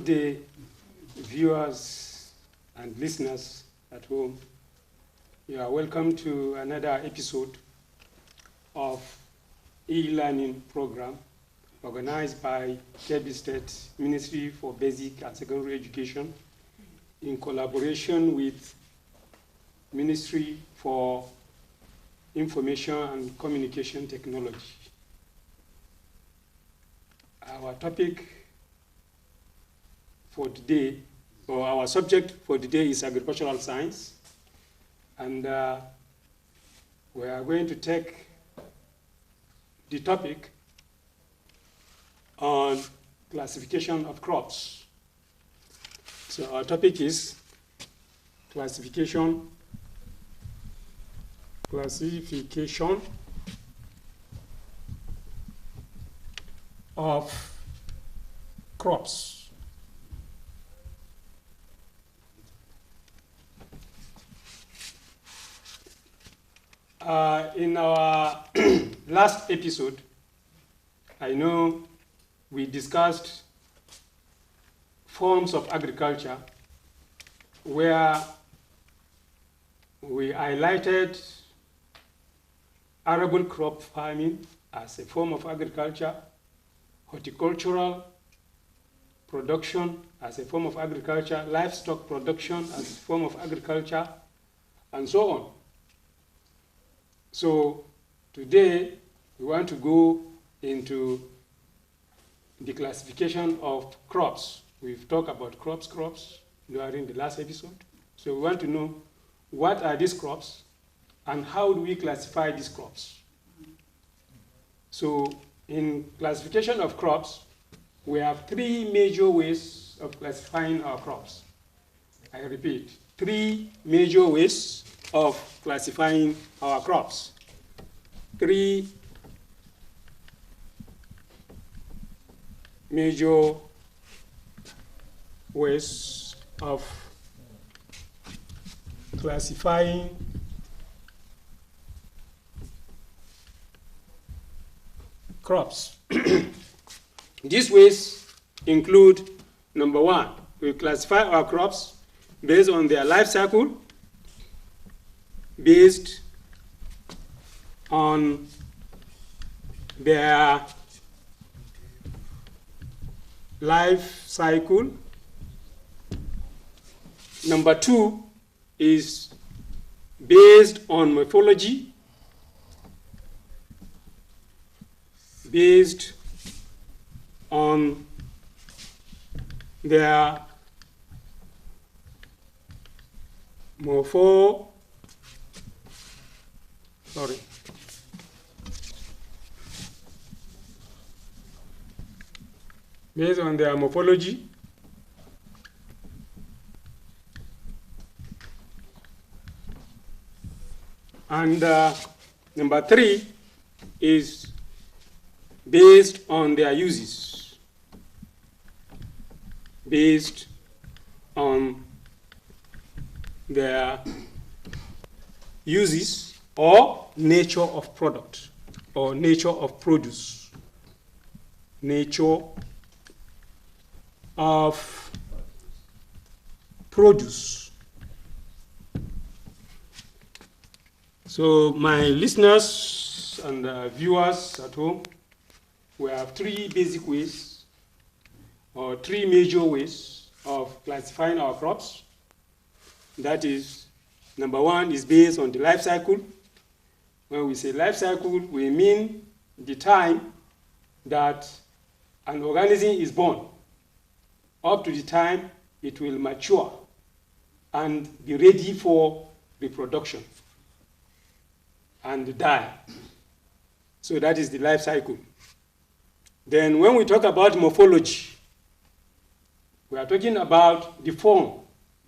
Good day, viewers and listeners at home. You are welcome to another episode of e-learning program organized by Kebbi State Ministry for Basic and Secondary Education in collaboration with Ministry for Information and Communication Technology. Our topic for today, or our subject for today, is agricultural science, and we are going to take the topic on classification of crops. So our topic is classification of crops. In our last episode, I know we discussed forms of agriculture where we highlighted arable crop farming as a form of agriculture, horticultural production as a form of agriculture, livestock production as a form of agriculture, and so on. So today we want to go into the classification of crops. We've talked about crops during the last episode. So we want to know what are these crops and how do we classify these crops. So in classification of crops, we have three major ways of classifying our crops. I repeat, three major ways of classifying our crops. Three major ways of classifying crops. These ways include, number one, we classify our crops based on their life cycle, based on their life cycle. Number two is based on morphology, based on their based on their morphology, and number three is based on their uses, based on their uses or nature of product or nature of produce, nature of produce. So my listeners and viewers at home, we have three basic ways or three major ways of classifying our crops. That is, number one is based on the life cycle. When we say life cycle, we mean the time that an organism is born up to the time it will mature and be ready for reproduction and die. So that is the life cycle. Then when we talk about morphology, we are talking about the form,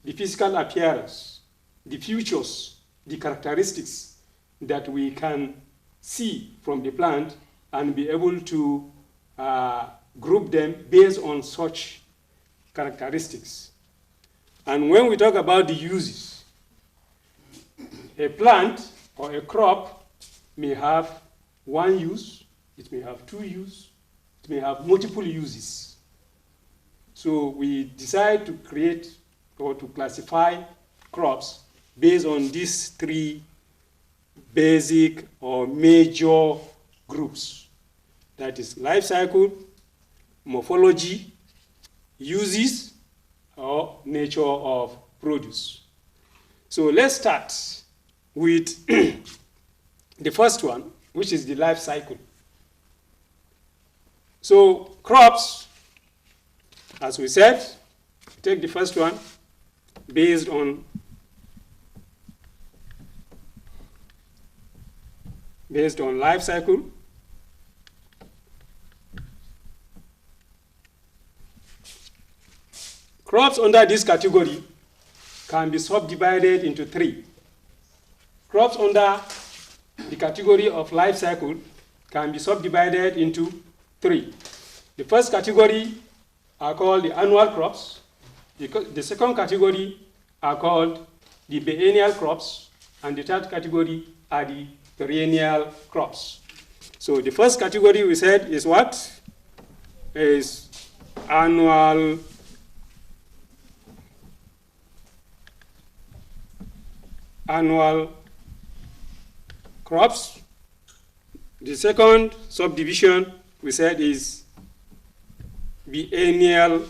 the physical appearance, the features, the characteristics that we can see from the plant and be able to group them based on such characteristics. And when we talk about the uses, a plant or a crop may have one use, it may have two uses, it may have multiple uses. So we decide to create or to classify crops based on these three basic or major groups. That is life cycle, morphology, uses, or nature of produce. So let's start with the first one, which is the life cycle. So crops, as we said, take the first one, based on life cycle. Crops under this category can be subdivided into three. Crops under the category of life cycle can be subdivided into three. The first category are called the annual crops. The second category are called the biennial crops, and the third category are the perennial crops. So the first category we said is what? Is annual crops. The second subdivision we said is biennial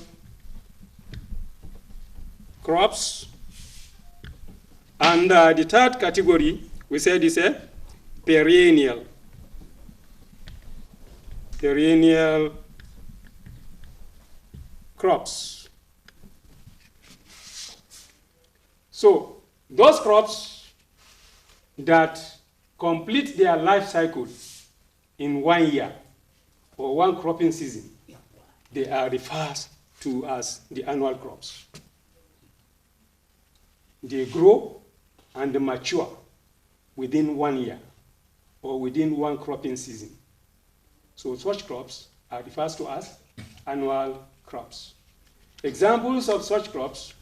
crops. And the third category we said is a perennial crops. So those crops that complete their life cycle in 1 year or one cropping season, they are referred to as the annual crops. They grow and mature within 1 year or within one cropping season. So such crops are referred to as annual crops. Examples of such crops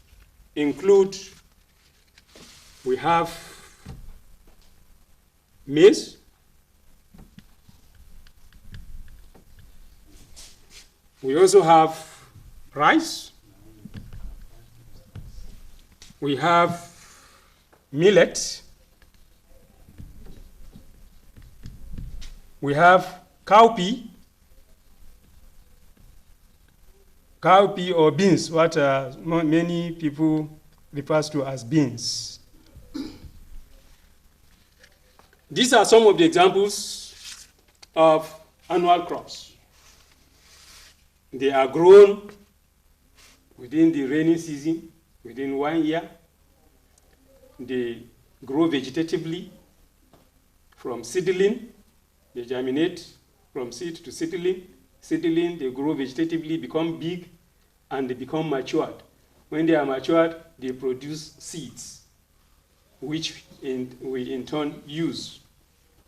include, we have maize, we also have rice, we have millet, we have cowpea or beans, what many people refer to as beans. These are some of the examples of annual crops. They are grown within the rainy season, within 1 year. They grow vegetatively from seedling. They germinate from seed to seedling. Seedling, they grow vegetatively, become big, and they become matured. When they are matured, they produce seeds, which we in turn use,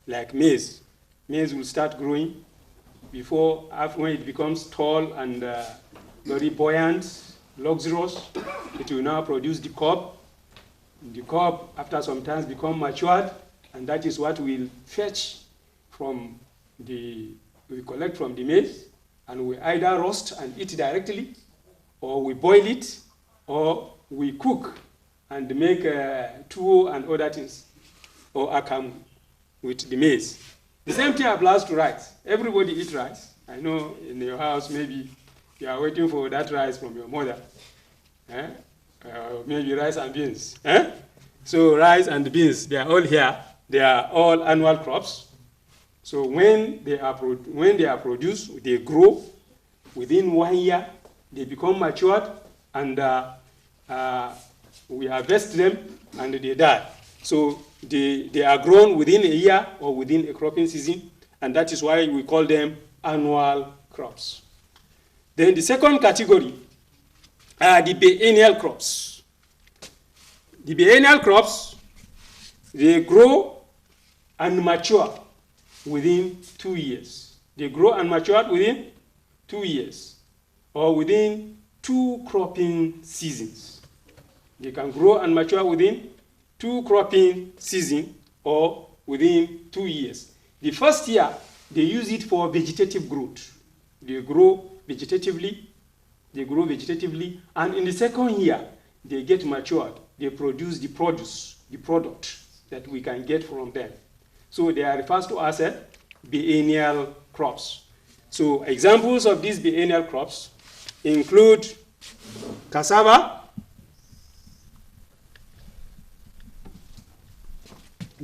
like maize. Maize will start growing when it becomes tall and very buoyant, luxurious. It will now produce the cob. The cob, after some time, become matured, and that is what we'll fetch from we collect from the maize, and we either roast and eat directly, or we boil it, or we cook and make tuwo and other things, or akam with the maize. The same thing applies to rice. Everybody eats rice. I know in your house maybe you are waiting for that rice from your mother. Maybe rice and beans. So rice and beans, they are all here. They are all annual crops. So when they are produced, they grow within 1 year. They become matured, and we harvest them, and they die. So they are grown within a year or within a cropping season, and that is why we call them annual crops. Then the second category are the biennial crops. The biennial crops, they grow and mature within 2 years. They grow and mature within 2 years, or within 2 cropping seasons. They can grow and mature within 2 cropping seasons or within 2 years. The first year, they use it for vegetative growth. They grow vegetatively they grow vegetatively, and in the second year, they get matured. They produce the product that we can get from them. So they are referred to as biennial crops. So examples of these biennial crops include cassava,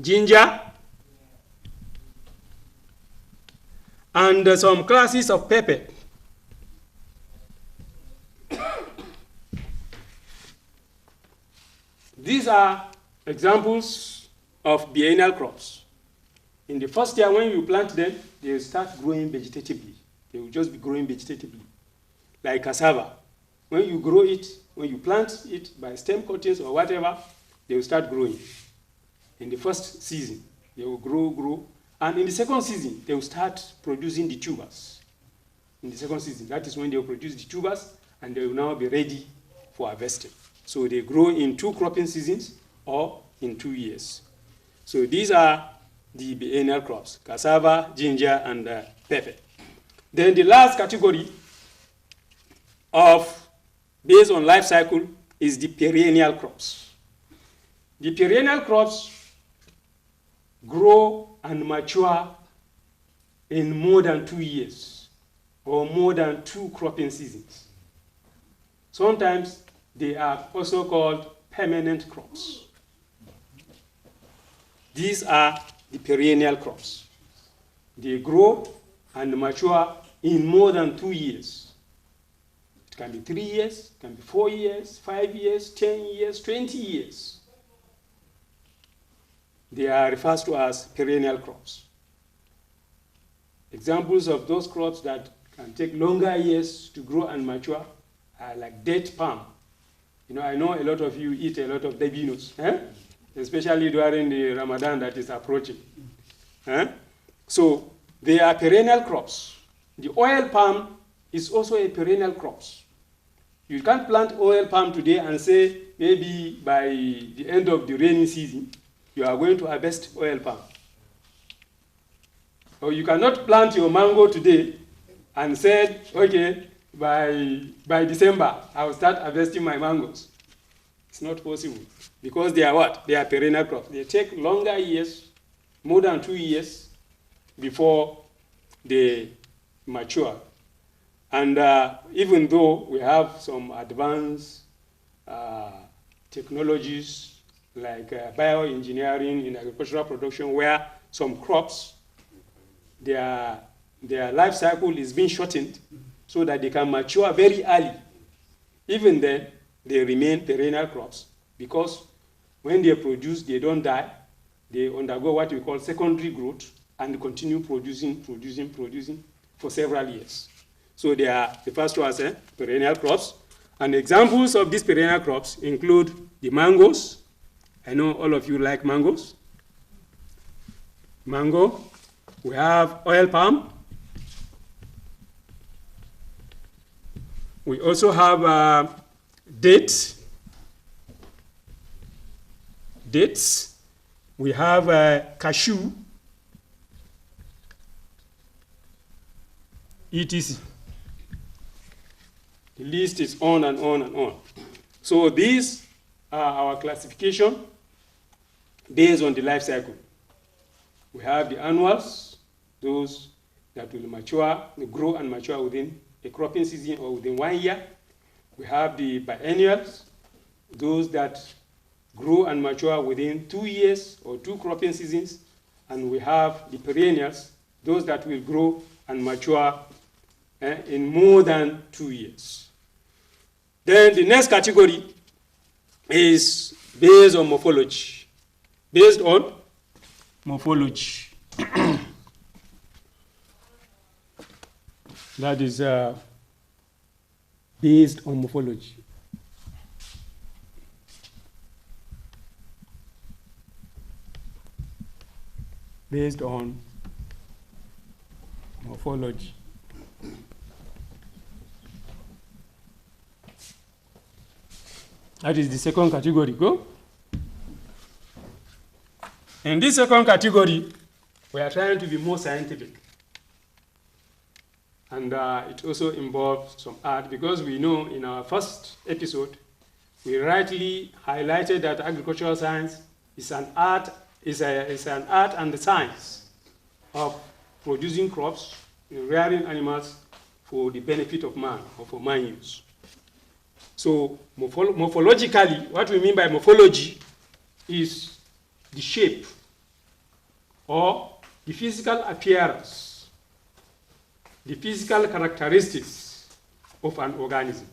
ginger, and some classes of pepper. These are examples of biennial crops. In the first year, when you plant them, they will start growing vegetatively. They will just be growing vegetatively. Like cassava. When you grow it, when you plant it by stem cuttings or whatever, they will start growing. In the first season, they will grow. And in the second season, they will start producing the tubers. In the second season, that is when they will produce the tubers, and they will now be ready for harvesting. So they grow in 2 cropping seasons or in 2 years. So these are the biennial crops: cassava, ginger, and pepper. Then the last category based on life cycle is the perennial crops. The perennial crops grow and mature in more than 2 years or more than 2 cropping seasons. Sometimes they are also called permanent crops. These are the perennial crops. They grow and mature in more than 2 years. It can be 3 years, it can be 4 years, 5 years, 10 years, 20 years. They are referred to as perennial crops. Examples of those crops that can take longer years to grow and mature are like date palm. You know, I know a lot of you eat a lot of dabinos, especially during the Ramadan that is approaching. So they are perennial crops. The oil palm is also a perennial crop. You can't plant oil palm today and say maybe by the end of the rainy season you are going to harvest oil palm. Or you cannot plant your mango today and say, okay, by December I will start harvesting my mangoes. It's not possible because they are what? They are perennial crops. They take longer years, more than 2 years, before they mature. And even though we have some advanced technologies like bioengineering in agricultural production, where some crops, their life cycle is being shortened so that they can mature very early. Even then, they remain perennial crops because when they produce, they don't die. They undergo what we call secondary growth and continue producing for several years. So they are referred to as perennial crops. And examples of these perennial crops include the mangoes. I know all of you like mangoes. Mango. We have oil palm. We also have dates. We have cashew, etc. The list is on and on and on. So these are our classification based on the life cycle. We have the annuals, those that will mature, will grow and mature within a cropping season or within 1 year. We have the biennials, those that grow and mature within 2 years or 2 cropping seasons. And we have the perennials, those that will grow and mature in more than 2 years. Then the next category is based on morphology. Based on morphology. That is based on morphology. Based on morphology. That is the second category. Go. In this second category, we are trying to be more scientific. And it also involves some art, because we know in our first episode, we rightly highlighted that agricultural science is an art, is an art and the science of producing crops, rearing animals for the benefit of man or for man use. So morphologically, what we mean by morphology is the shape or the physical appearance, the physical characteristics of an organism.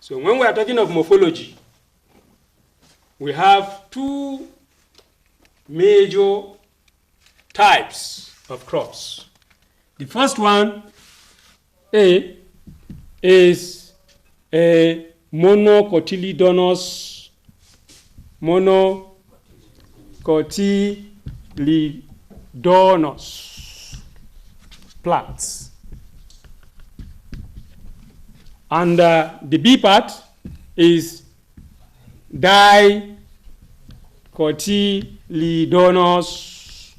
So when we are talking of morphology, we have two major types of crops. The first one is a monocotyledonous plants. And the B part is dicotyledonous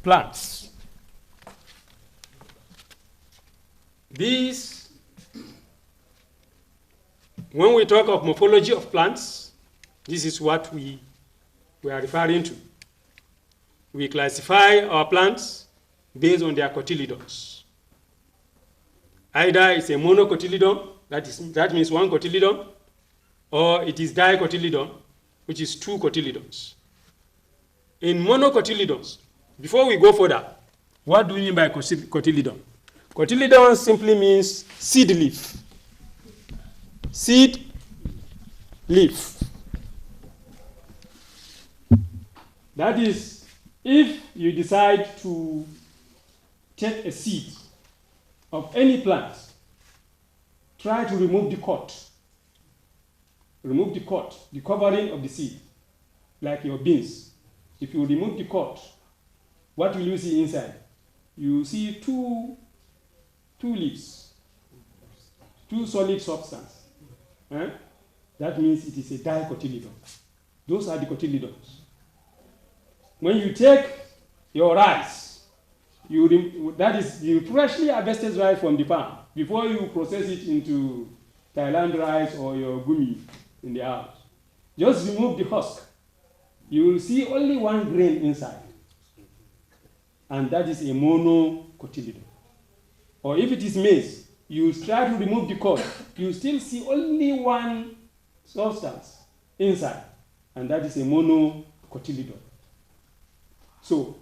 plants. These, when we talk of morphology of plants, this is what we are referring to. We classify our plants based on their cotyledons. Either it's a monocotyledon, that means one cotyledon, or it is dicotyledon, which is two cotyledons. In monocotyledons, before we go further, what do we mean by cotyledon? Cotyledon simply means seed leaf. Seed leaf. That is, if you decide to take a seed of any plant, try to remove the cot. Remove the cot, the covering of the seed, like your beans. If you remove the cot, what will you see inside? You see two leaves, two solid substance. That means it is a dicotyledon. Those are the cotyledons. When you take your rice, that is the freshly harvested rice from the farm, before you process it into Thailand rice or your gumi in the house. Just remove the husk. You will see only one grain inside. And that is a monocotyledon. Or if it is maize, you try to remove the cod, you still see only one substance inside. And that is a monocotyledon. So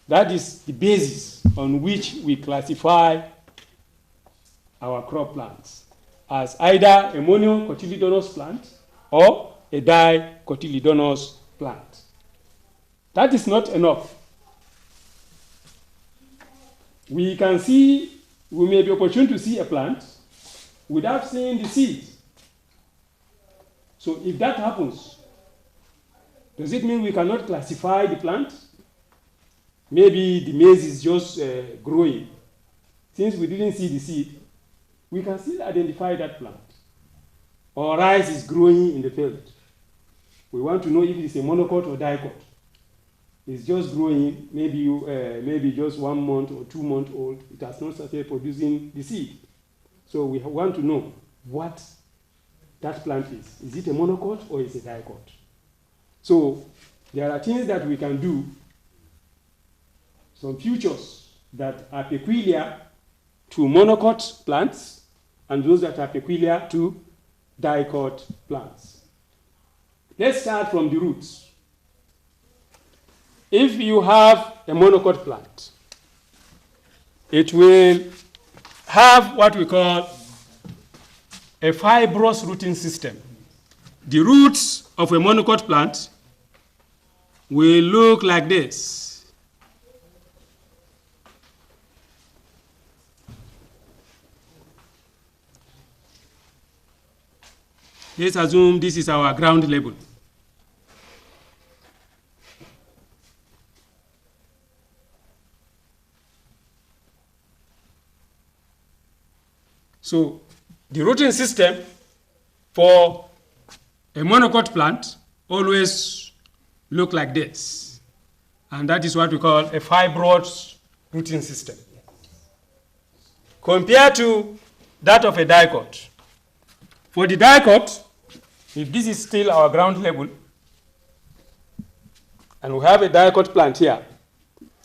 that is the basis on which we classify our crop plants as either a monocotyledonous plant or a dicotyledonous plant. That is not enough. We may be opportune to see a plant without seeing the seed. So if that happens, does it mean we cannot classify the plant? Maybe the maize is just growing. Since we didn't see the seed, we can still identify that plant. Or rice is growing in the field. We want to know if it's a monocot or dicot. It's just growing, maybe just 1 month or 2 months old. It has not started producing the seed. So we want to know what that plant is. Is it a monocot or is it a dicot? So there are things that we can do, some features that are peculiar to monocot plants and those that are peculiar to dicot plants. Let's start from the roots. If you have a monocot plant, it will have what we call a fibrous rooting system. The roots of a monocot plant will look like this. Let's assume this is our ground level. So the rooting system for a monocot plant always look like this. And that is what we call a fibrous rooting system. Compared to that of a dicot. For the dicot, if this is still our ground level, and we have a dicot plant here,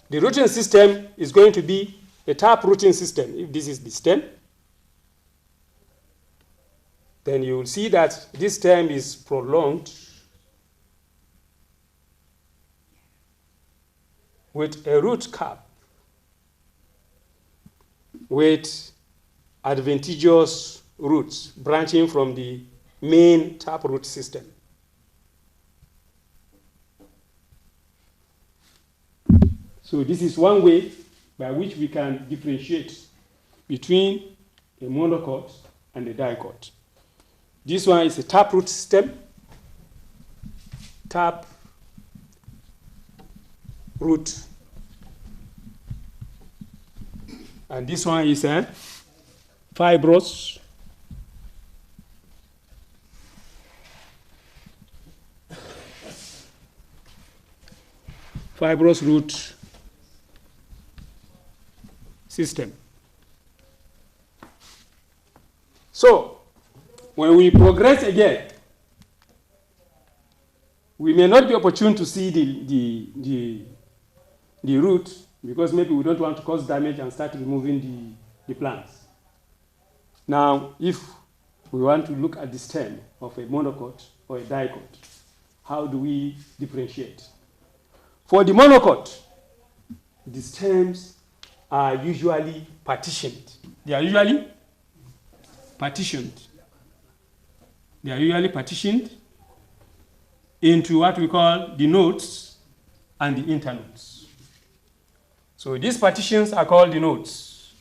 the rooting system is going to be a tap rooting system. If this is the stem, then you will see that this stem is prolonged with a root cap with adventitious roots branching from the main taproot system. So this is one way by which we can differentiate between a monocot and a dicot. This one is a taproot system, tap root, and this one is a fibrous root system. So when we progress again, we may not be opportune to see the root because maybe we don't want to cause damage and start removing the plants. Now, if we want to look at the stem of a monocot or a dicot, how do we differentiate? For the monocot, the stems are usually partitioned. They are usually partitioned. They are usually partitioned into what we call the nodes and the internodes. So these partitions are called the nodes.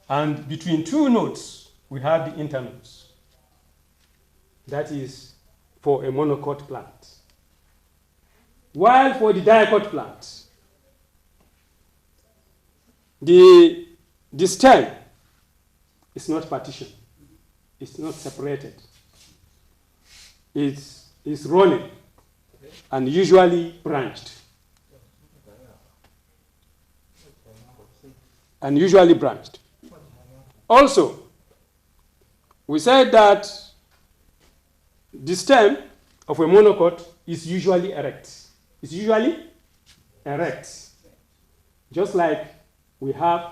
And between two nodes, we have the internodes. That is for a monocot plant. While for the dicot plant, the stem is not partitioned. It's not separated. It's rolling and usually branched. Also, we said that the stem of a monocot is usually erect. It's usually erect. Just like we have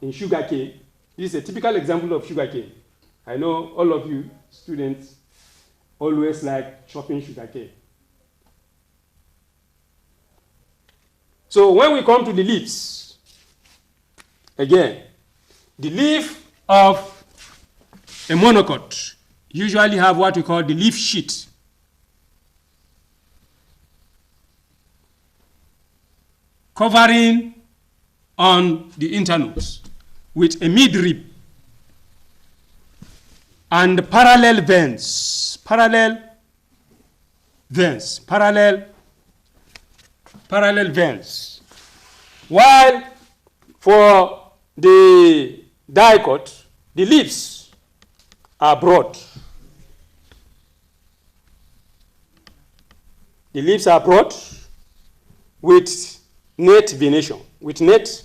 in sugarcane. This is a typical example of sugarcane. I know all of you students always like chopping sugarcane. So when we come to the leaves, again, the leaf of a monocot usually have what we call the leaf sheath. Covering on the internodes with a midrib and parallel veins. Parallel veins. While for the dicot, the leaves are broad. The leaves are broad with net venation, net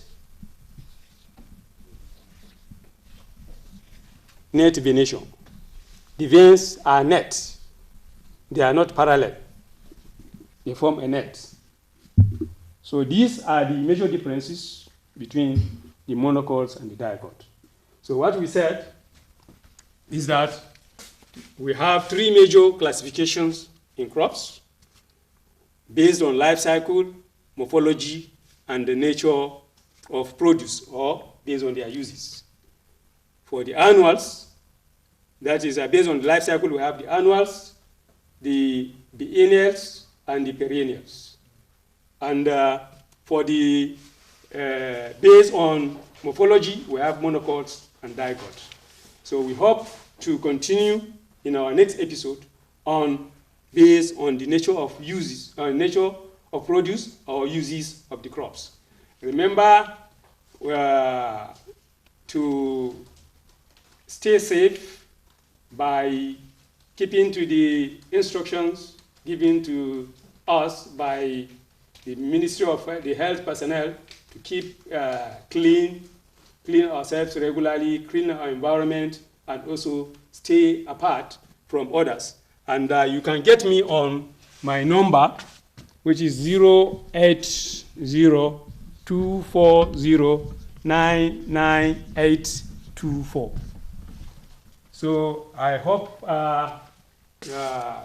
venation. The veins are net. They are not parallel. They form a net. So these are the major differences between the monocots and the dicot. So what we said is that we have three major classifications in crops based on life cycle, morphology, and the nature of produce, or based on their uses. For the annuals, that is based on the life cycle, we have the annuals, the biennials, and the perennials. And for the based on morphology, we have monocots and dicots. So we hope to continue in our next episode based on the nature of uses, nature of produce or uses of the crops. Remember to stay safe by keeping to the instructions given to us by the Ministry of the Health personnel to keep clean ourselves regularly, clean our environment, and also stay apart from others. And you can get me on my number, which is 08024099824. So I hope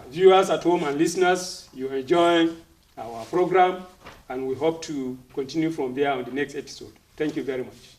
viewers at home and listeners, you enjoy our program, and we hope to continue from there on the next episode. Thank you very much.